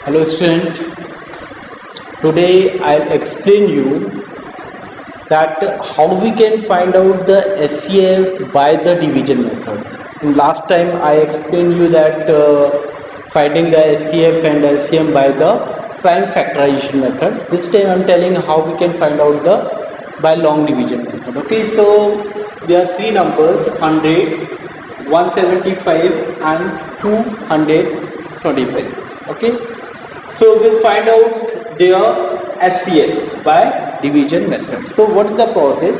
Hello student, today I'll explain you that how we can find out the SCF by the division method. In last time I explained you that finding the SCF and LCM by the prime factorization method. This time I'm telling how we can find out the by long division method. Okay, so there are three numbers 100, 175 and 225. Okay, so we'll find out their SCF by division method. So what is the process?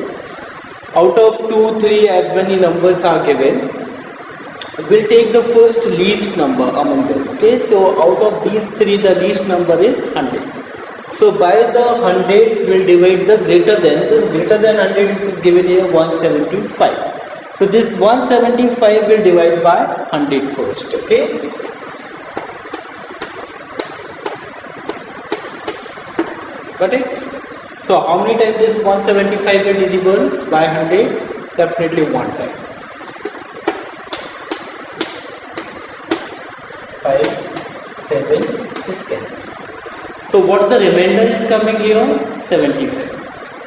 Out of 2, 3 as many numbers are given, we'll take the first least number among them. Okay, so out of these three the least number is 100. So by the 100 we'll divide the greater than. So greater than 100 is given here 175. So this 175 will divide by 100 first. Okay. Got it? So how many times this 175 is divisible by 100? Definitely one time. 5, 7, 6, 10. So what the remainder is coming here? 75.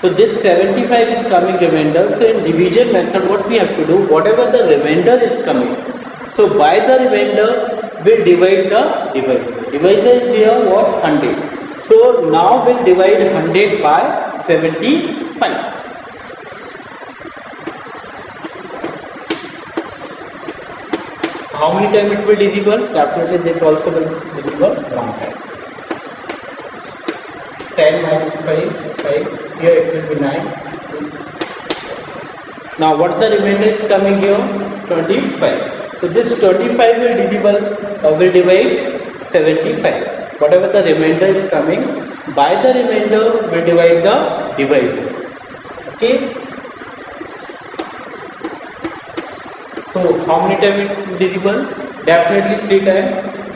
So this 75 is coming remainder. So in division method what we have to do? Whatever the remainder is coming. So by the remainder we'll divide the divisor. Divisor is here what? 100. So now we'll divide 100 by 75. How many times it will divisible? Definitely this also will divisible one time. 10 minus 5, 5. Here it will be 9. Now what the remainder is coming here? 25. So this 25 will divisible will divide 75. Whatever the remainder is coming, by the remainder we divide the divisor. Okay. So how many times it is divisible? Definitely 3 times.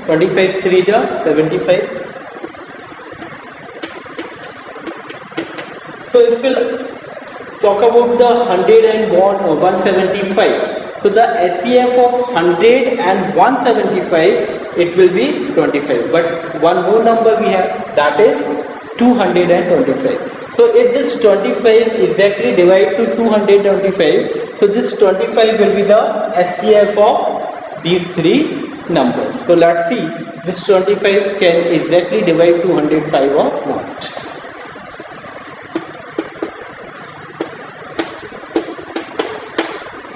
25 3 ja 75. So if we'll talk about the 100 and 175. So the SCF of 100 and 175, it will be 25. But one more number we have, that is 225. So if this 25 exactly divide to 225, so this 25 will be the SCF of these three numbers. So let's see, this 25 can exactly divide 205 or not.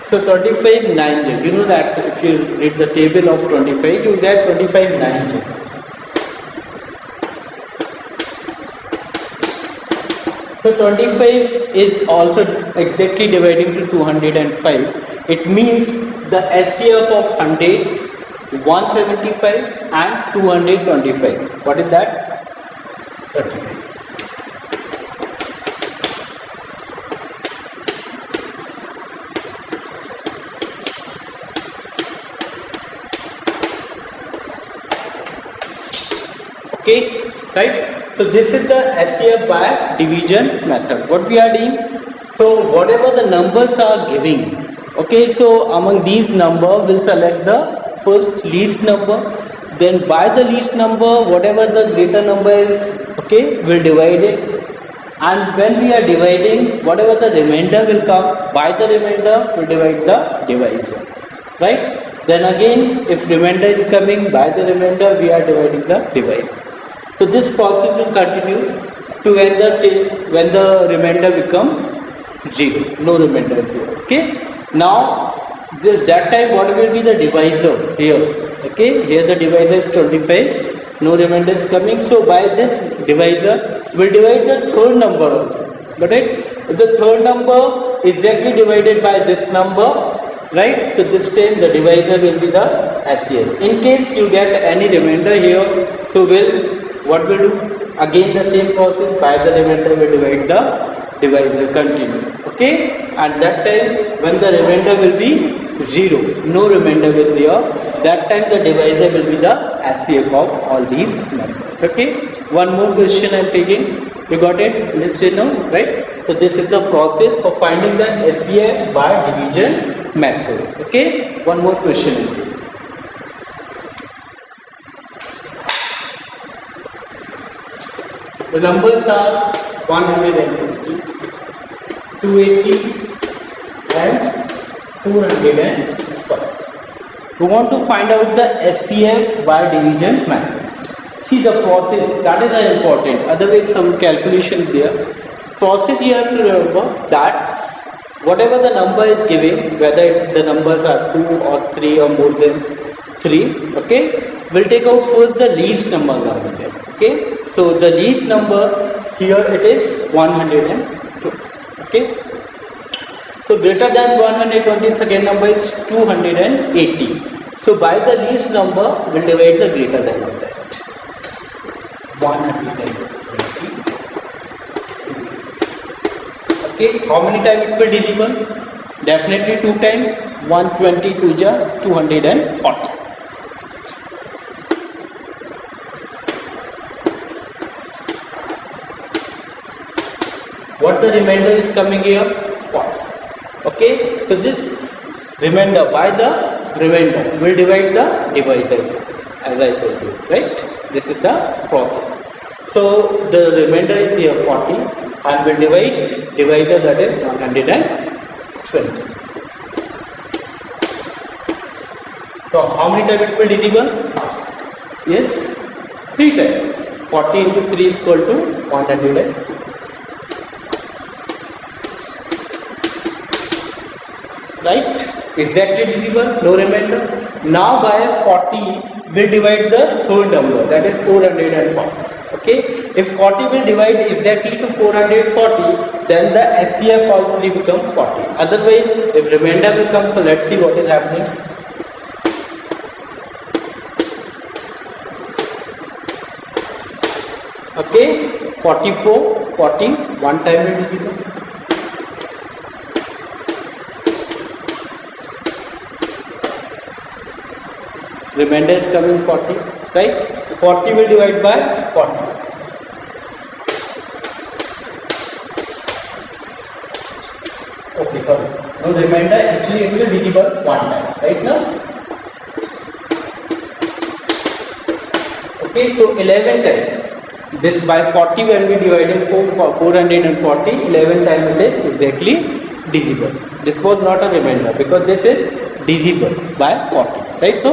So 25 9 you know that if you read the table of 25 you get 25 9 So 25 is also exactly dividing to 205. It means the SCF of 100, 175 and 225. What is that? 35. Okay, right? So this is the SCF by division method. What we are doing? So whatever the numbers are giving, okay, so among these numbers we'll select the first least number. Then by the least number, whatever the greater number is, okay, we'll divide it. And when we are dividing, whatever the remainder will come, by the remainder we'll divide the divisor. Right? Then again, if remainder is coming, by the remainder we are dividing the divisor. So this process will continue to when the remainder become 0, no remainder here. Okay. Now that time what will be the divisor here? Okay, here the divisor is 25, no remainder is coming. So by this divisor, we'll divide the third number also. Got it? If the third number is exactly divided by this number, right? So this time the divisor will be the SCF. In case you get any remainder here, so what we'll do? Again the same process, by the remainder we divide the divisor, continue. Okay, and that time when the remainder will be 0, no remainder will be here, that time the divisor will be the SCF of all these numbers. Okay, one more question I am taking. You got it? Let's say no, right? So this is the process of finding the SCF by division method. Okay, one more question. The numbers are 150, 280 and 212. We want to find out the SCF by division method. See the process, that is important, otherwise some calculation there. Process you have to remember that whatever the number is given, whether the numbers are 2 or 3 or more than 3, okay, we'll take out first the least number given there, okay. So the least number here it is 102, okay. So greater than 120, second number is 280. So by the least number, we'll divide the greater than of that. 120. Okay, how many times it will be divisible? Definitely 2 times. 120 to ja 240. What the remainder is coming here? 40. Okay, so this remainder, by the remainder, will divide the divisor, as I told you, right? This is the process. So the remainder is here 40 and will divide divisor, that is 120. So how many times it will divisible? Yes, 3 times. 40 into 3 is equal to 120. Right? Exactly divisible, no remainder. Now by 40 will divide the third number, that is 440. Okay? If 40 will divide exactly to 440, then the SCF also will become 40. Otherwise, if remainder will come, so let's see what is happening. Okay? 44, 40, one time will divisible. Remainder is coming 40, right? 40 will divide by 40. Okay, sorry. No remainder, actually it will divisible one time, right now? Okay, so 11 times. This by 40 when we dividing 440, 11 times it is exactly divisible. This was not a remainder because this is divisible by 40, right?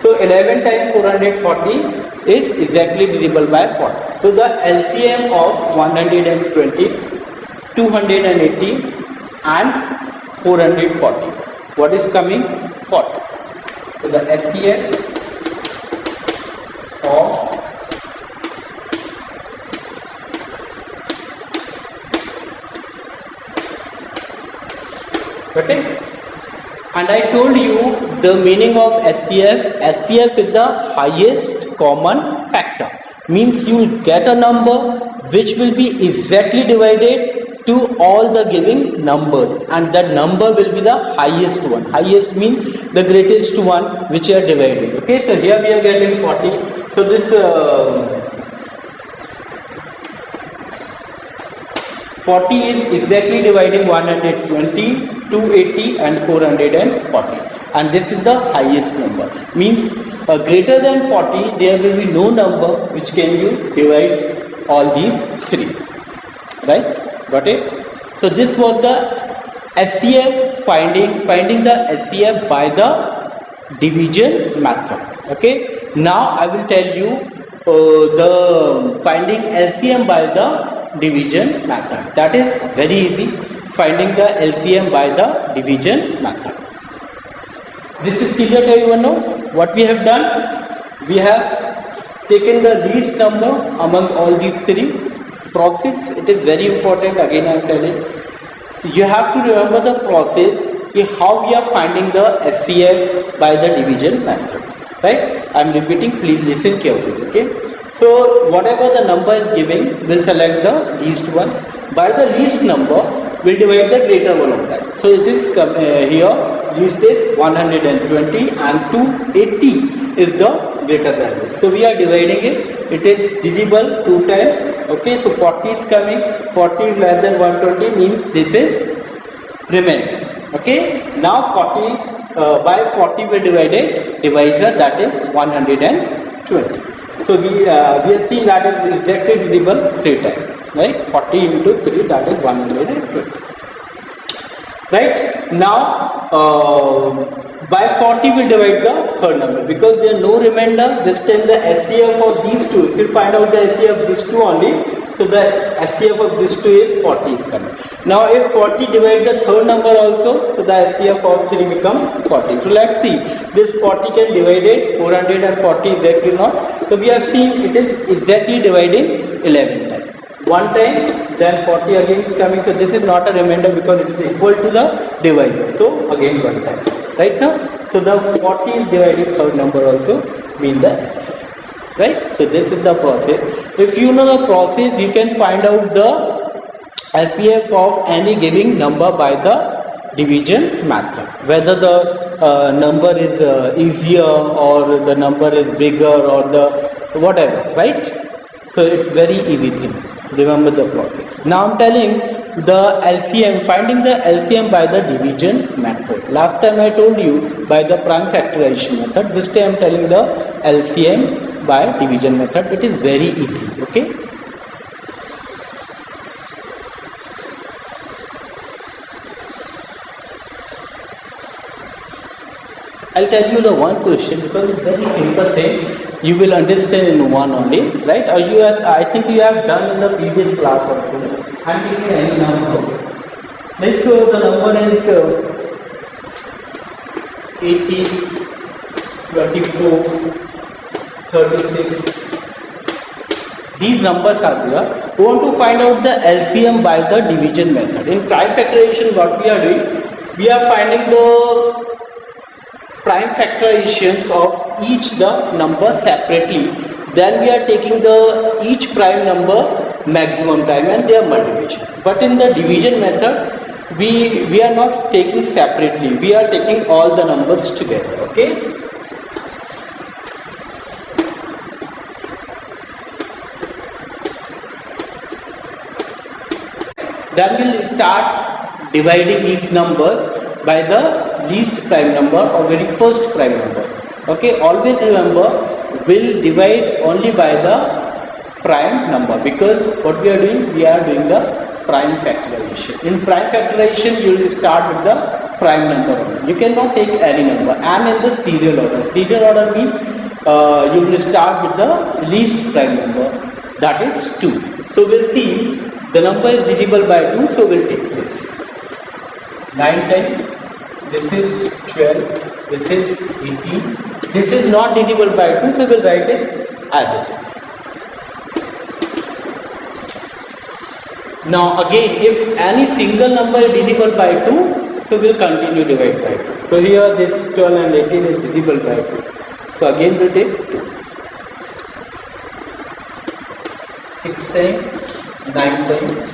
So 11 times 440 is exactly divisible by 40. So the LCM of 120, 280 and 440. What is coming? 40. So the LCM of okay. And I told you the meaning of SCF. SCF is the highest common factor. Means you will get a number which will be exactly divided to all the given numbers, and that number will be the highest one. Highest means the greatest one which you are dividing. Okay, so here we are getting 40. So this 40 is exactly dividing 120, 280 and 440, and this is the highest number. Means greater than 40 there will be no number which can you divide all these three, right? Got it? So this was the SCF finding the SCF by the division method. Okay, now I will tell you the finding LCM by the division method. That is very easy, finding the LCM by the division method. This is clear to everyone now? What we have done? We have taken the least number among all these three. Process, it is very important, again I am telling. You have to remember the process, how we are finding the SCF by the division method. Right? I am repeating, please listen carefully. Okay? So whatever the number is given, we'll select the least one. By the least number, we'll divide the greater one of that. So it is here, least is 120 and 280 is the greater than. So we are dividing it. It is divisible 2 times. Okay, so 40 is coming. 40 is less than 120 means this is remaining. Okay, now 40 by 40 we divided divisor, that is 120. So we are seeing that is exactly divisible 3 times, right? 40 into 3, that is 120. Right now, by 40 we divide the third number because there are no remainder. This time the SCF of these two, if you find out the SCF of these two only, so the SCF of these two is 40 is coming. Now if 40 divide the third number also, so the SCF of 3 become 40. So let's see, this 40 can divide it, 440 exactly not. So we have seen it is exactly dividing 11 times. One time, then 40 again is coming, so this is not a remainder because it is equal to the divisor. So again one time, right now. So the 40 is dividing third number also means the SCF, right? So this is the process. If you know the process, you can find out the SCF of any given number by the division method. Whether the number is easier or the number is bigger or the whatever, right? So it's very easy thing. Remember the process. Now I'm telling the LCM, finding the LCM by the division method. Last time I told you by the prime factorization method. This time I'm telling the LCM by division method. It is very easy. Okay. I'll tell you the one question because it's very simple thing. You will understand in one only, right? Or you have, I think you have done in the previous class also. I'm taking any number. Like the number is 80, 24, 36. These numbers are there. We want to find out the LCM by the division method. In prime factorization, what we are doing? We are finding the prime factorizations of each the number separately, then we are taking the each prime number maximum time and their multiplication. But in the division method, we are not taking separately, we are taking all the numbers together. Okay. Then we'll start dividing each number by the least prime number or very first prime number. Okay, always remember we'll divide only by the prime number because what we are doing the prime factorization. In prime factorization you will start with the prime number only. You cannot take any number. And in the serial order. Serial order means you will start with the least prime number, that is 2. So we'll see the number is divisible by 2, so we'll take this. 9 times. This is 12, this is 18, this is not divisible by 2, so we'll write it as it is. Now again, if any single number is divisible by 2, so we'll continue divide by 2. So here this 12 and 18 is divisible by 2. So again we'll take 2. 6 times, 9 times.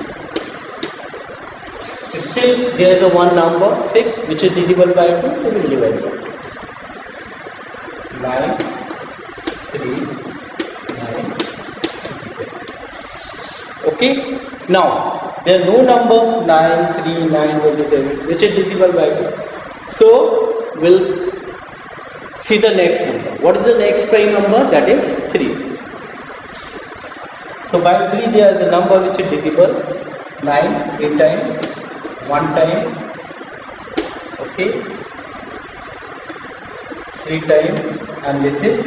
Still there is a one number 6 which is divisible by 2, so we will divide by 2. 9, 3, 9. Okay. Now there is no number 9, 3, 9, 27 which is divisible by 2. So we'll see the next number. What is the next prime number? That is 3. So by 3 there is a number which is divisible 9, 3 times. 1 time, okay, 3 times, and this is,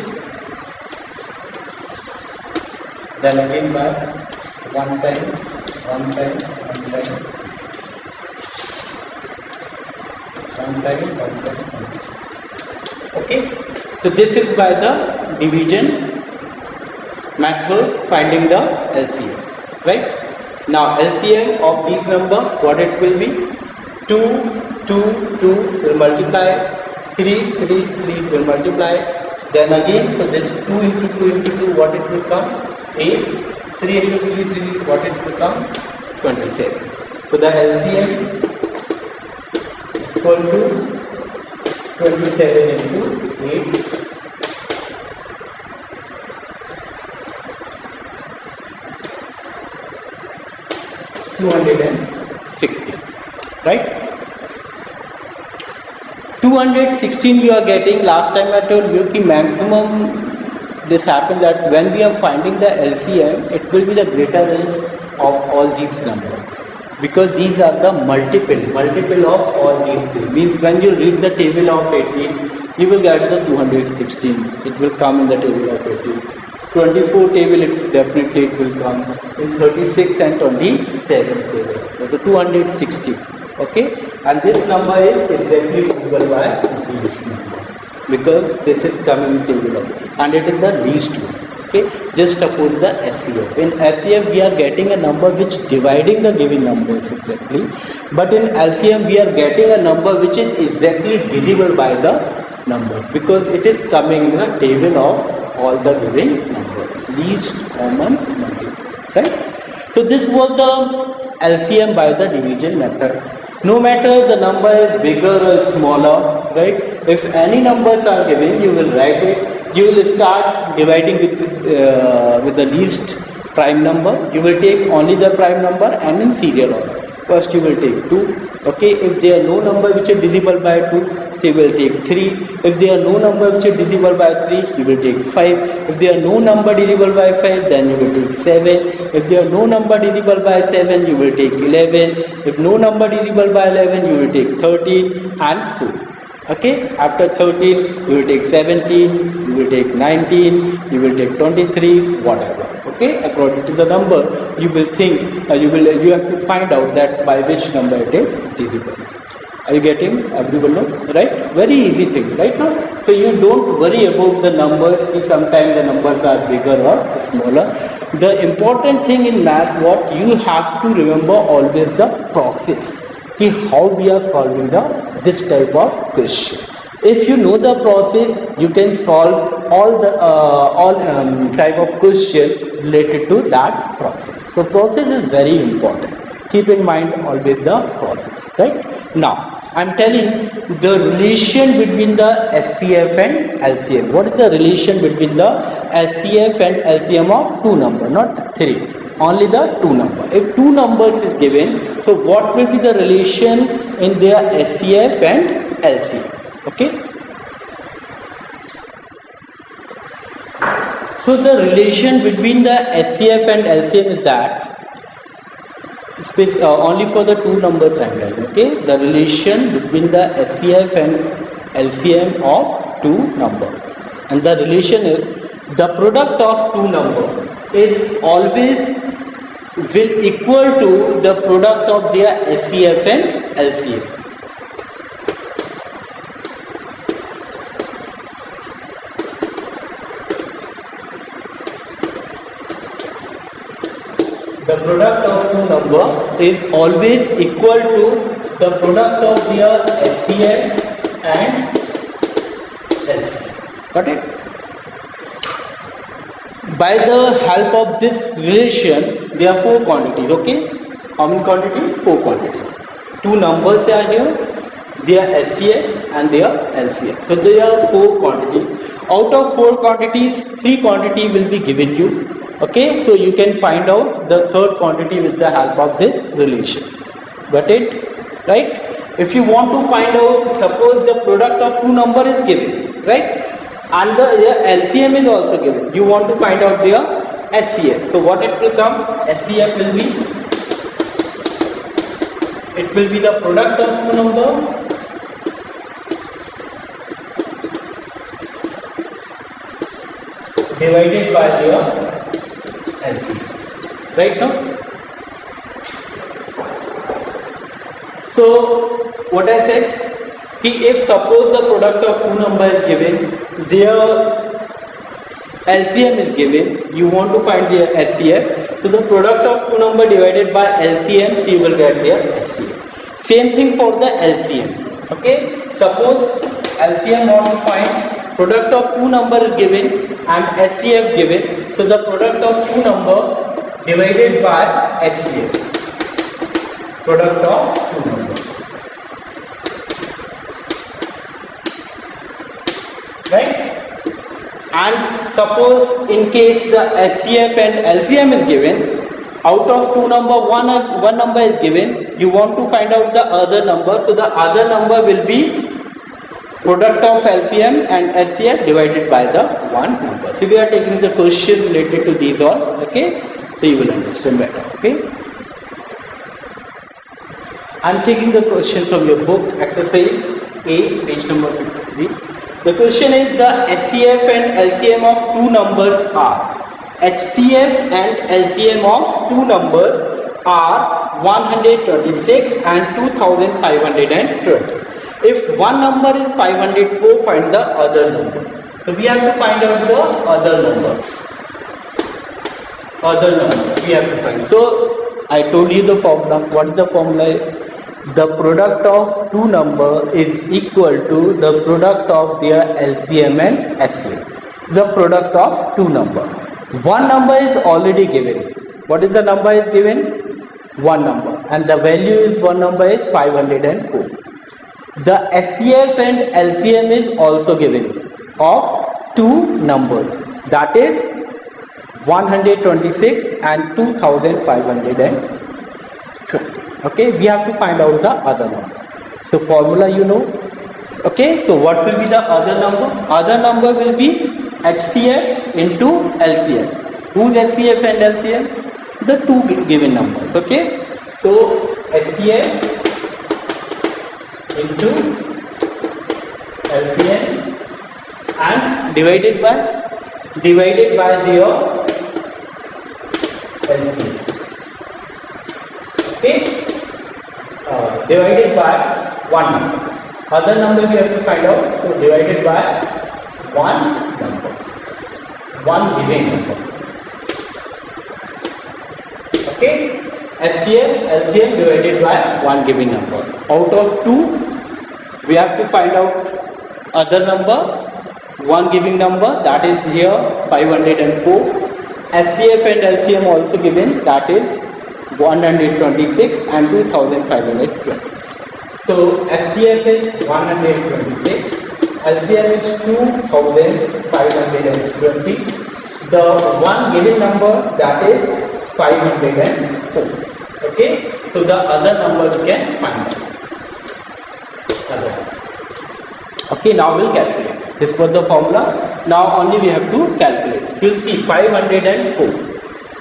then again by 1 time, 1 time, 1 time, 1 time, 1 time, okay. So this is by the division method finding the LCM, right? Now LCM of these number, what it will be? 2, 2, 2 will multiply, 3, 3, 3 will multiply, then again, so this 2 into 2 into 2, what it will come? 8, 3 into 3, 3, what it will come? 27. So the LCM equal to 27 into 8. 260, right? 216 you are getting. Last time I told you कि maximum this happens that when we are finding the LCM, it will be the greater than of all these numbers, because these are the multiple of all these three. Means when you read the table of 18, you will get the 216. It will come in the table of 18. 24 table, it will come in 36 and 27 table. So the 260. Okay, and this number is exactly equal by this number, because this is coming in table of, and it is the least one. Okay, just suppose the SCF. In SCF we are getting a number which dividing the given numbers exactly, but in LCM we are getting a number which is exactly divisible by the numbers, because it is coming in the table of all the given numbers, least common number, right? So this was the LCM by the division method. No matter the number is bigger or smaller, right? If any numbers are given, you will write it. You will start dividing with the least prime number. You will take only the prime number and in serial order. First you will take 2. Okay, if there are no number which is divisible by 2, you will take 3. If there are no number which is divisible by 3, you will take 5. If there are no number divisible by 5, then you will take 7. If there are no number divisible by 7, you will take 11. If no number divisible by 11, you will take 13, and so. Okay, after 13, you will take 17, you will take 19, you will take 23, whatever. Okay, according to the number, you will think, you have to find out that by which number it is divisible. Are you getting everyone know, right? Very easy thing, right now. So you don't worry about the numbers, if sometimes the numbers are bigger or smaller. The important thing in math, what you have to remember always the process. How we are solving this type of question. If you know the process, you can solve all type of question related to that process. So process is very important. Keep in mind always the process, right? Now I am telling the relation between the SCF and LCM. What is the relation between the SCF and LCM of two numbers, not three? Only the two number. If two numbers is given, so what will be the relation in their SCF and LCM? Okay. So the relation between the SCF and LCM is that only for the two numbers I'm telling. Okay, the relation between the SCF and LCM of two numbers, and the relation is the product of two numbers is always will equal to the product of their SCF and LCM. The product of two numbers is always equal to the product of their SCF and LCM. Got it? By the help of this relation, there are four quantities. Okay, how many quantities? Four quantities. Two numbers are here, their SCF and their LCM. So there are four quantities. Out of four quantities, three quantities will be given you. Okay, so you can find out the third quantity with the help of this relation. Got it? Right? If you want to find out, suppose the product of two numbers is given, right? And the LCM is also given. You want to find out their SCF. So what it will come? SCF will be, it will be the product of two numbers divided by their LCM. Right now? So what I said, if suppose the product of two numbers is given, their LCM is given, you want to find their SCF, so the product of two numbers divided by LCM, so you will get their SCF. Same thing for the LCM. Okay, suppose LCM want to find, product of two numbers is given and SCF given, so the product of two numbers divided by SCF, product of two numbers. Right? And suppose in case the SCF and LCM is given, out of two number, one number is given, you want to find out the other number, so the other number will be product of LCM and HCF divided by the one number. So we are taking the question related to these all, okay? So you will understand better, okay? I am taking the question from your book, exercise A, page number 53. The question is the HCF and LCM of two numbers are. HCF and LCM of two numbers are 126 and 2520. If one number is 504, find the other number. So we have to find out the other number. We have to find. So I told you the formula. What is the formula? The product of two numbers is equal to the product of their LCM and HCF. The product of two numbers. One number is already given. What is the number is given? One number. And the value is one number is 504. The HCF and LCM is also given of two numbers. That is 126 and 2520. Okay, we have to find out the other number. So formula you know. Okay, so what will be the other number? Other number will be HCF into LCM. Who's HCF and LCM? The two given numbers. Okay, so HCF into LCM and divided by their LCM. Okay, divided by one number. Other number we have to find out. So divided by one number, one given number. Okay, HCF, LCM divided by one given number. Out of two, we have to find out other number, one given number, that is here 504. HCF and LCM also given, that is 126 and 2520. So HCF is 126, LCM is 2520. The one given number, that is 504. Okay, so the other number we can find out. Okay, now we'll calculate. This was the formula. Now only we have to calculate. You'll see 504.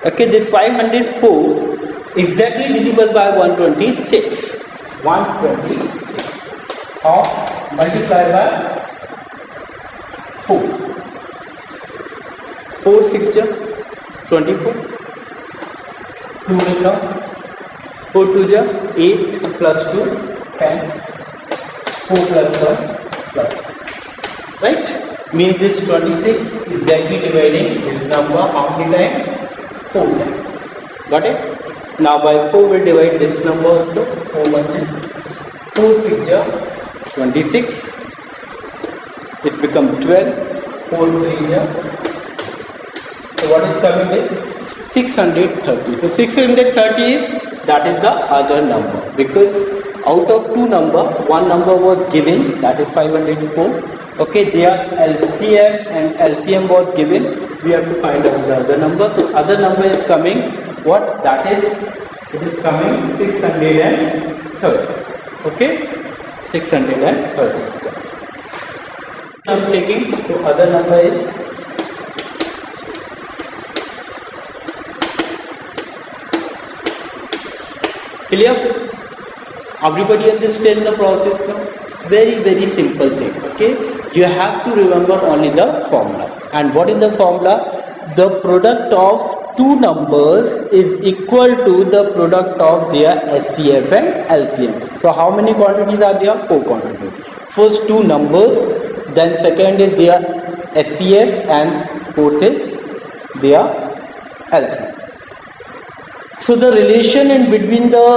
Okay, this 504 exactly divisible by 126. 126 or multiplied by 4. 4 6 24. 2 will come. 4 2 8 plus 2 10. 4 plus 1 plus. Right? Means this 26 is exactly dividing this number how many times? 4 times. Got it? Now by 4 we divide this number also. 4 1 4 6 26. It becomes 12. 4 3 So what is coming is 630. So 630 is, that is the other number, because out of two number, one number was given, that is 504. Okay, their LCM and LCM was given. We have to find out the other number. So other number is coming. What? That is, it is coming 630. Okay, 630. I am taking. So other number is clear. Everybody understand the process now? Very simple thing. Okay, you have to remember only the formula. And what is the formula? The product of two numbers is equal to the product of their HCF and LCM. So how many quantities are there? 4 quantities. First two numbers, then second is their HCF, and fourth is their LCM. So the relation in between the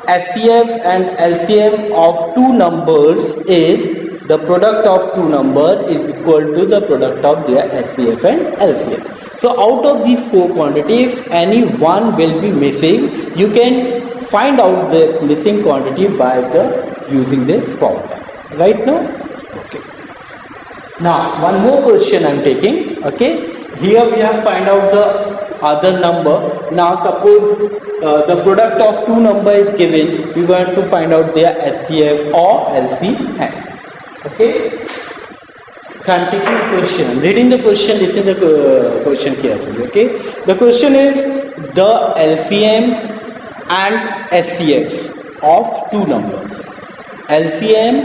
HCF and LCM of two numbers is the product of two numbers is equal to the product of their HCF and LCM. So out of these 4 quantities, if any one will be missing, you can find out the missing quantity by using this formula. Right now? Okay. Now one more question I am taking. Okay. Here we have find out the other number. Now suppose the product of two number is given. We want to find out their HCF or LCM. Okay. So I'm taking a question. I'm reading the question. Listen the question carefully. Okay. The question is the LCM and SCF of two numbers. LCM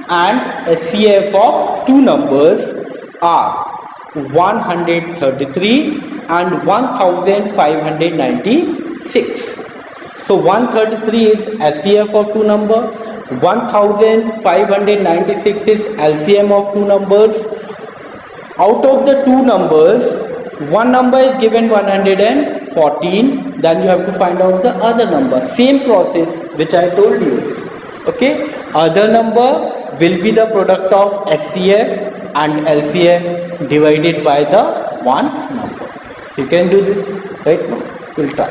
and SCF of two numbers are 133 and 1596. So 133 is SCF of two numbers, 1596 is LCM of two numbers. Out of the two numbers, one number is given 114, then you have to find out the other number. Same process which I told you. Okay, other number will be the product of SCF and LCM divided by the one number. You can do this, right? No, we'll try.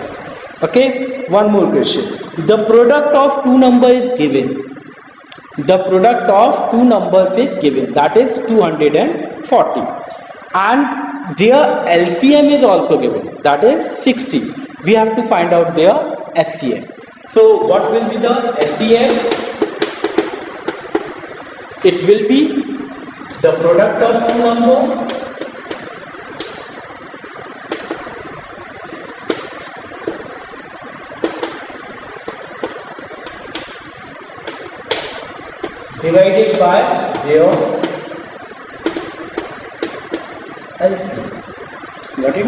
Okay, one more question. The product of two numbers is given. The product of two numbers is given, that is 240, and their LCM is also given, that is 60. We have to find out their SCF. So what will be the SCF? It will be the product of two numbers divided by their LCM. Got it?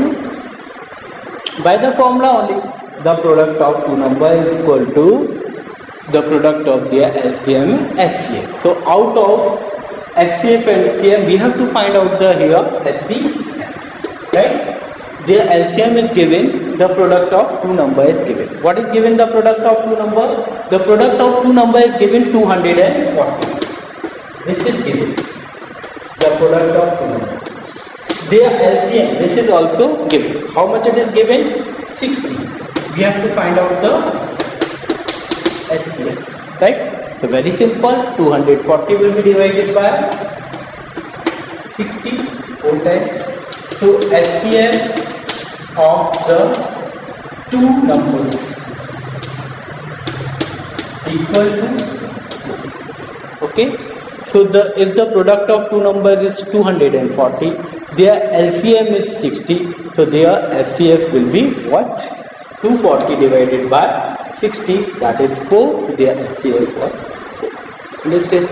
By the formula only, the product of two numbers is equal to the product of their LCM and SCF. So out of SCF and LCM, we have to find out the here SCF, right? Their LCM is given, the product of two number is given. What is given the product of two number? The product of two number is given 240. This is given, the product of two number. Their LCM, this is also given. How much it is given? 60. We have to find out the SCF, right? So very simple, 240 will be divided by 60, 4 times. So SCF of the two numbers equal to, okay? So if the product of two numbers is 240, their LCM is 60, so their SCF will be what? 240 divided by 60, that is 4, their SCF was 4. Understand?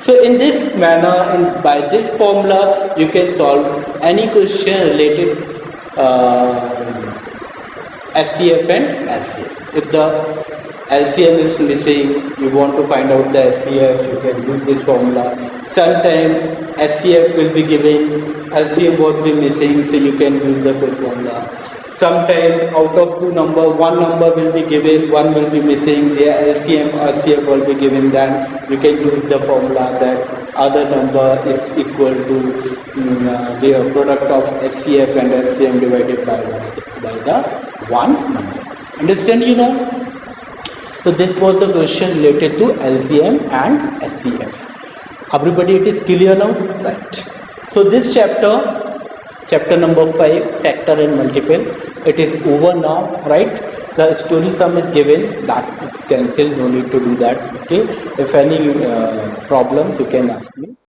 So in this manner, by this formula, you can solve any question related SCF and LCM. If the LCM is missing, you want to find out the SCF, you can use this formula. Sometimes SCF will be given, LCM won't be missing, so you can use the formula. Sometimes out of two numbers, one number will be given, one will be missing, their LCM or SCF will be given, then you can use the formula that other number is equal to the product of SCF and LCM divided by the one number. Understand, you know? So this was the question related to LCM and SCF. Everybody, it is clear now? Right. So this chapter number 5, factor and multiple, it is over now, right? The story sum is given, that cancel, no need to do that. Okay, if any problems you can ask me.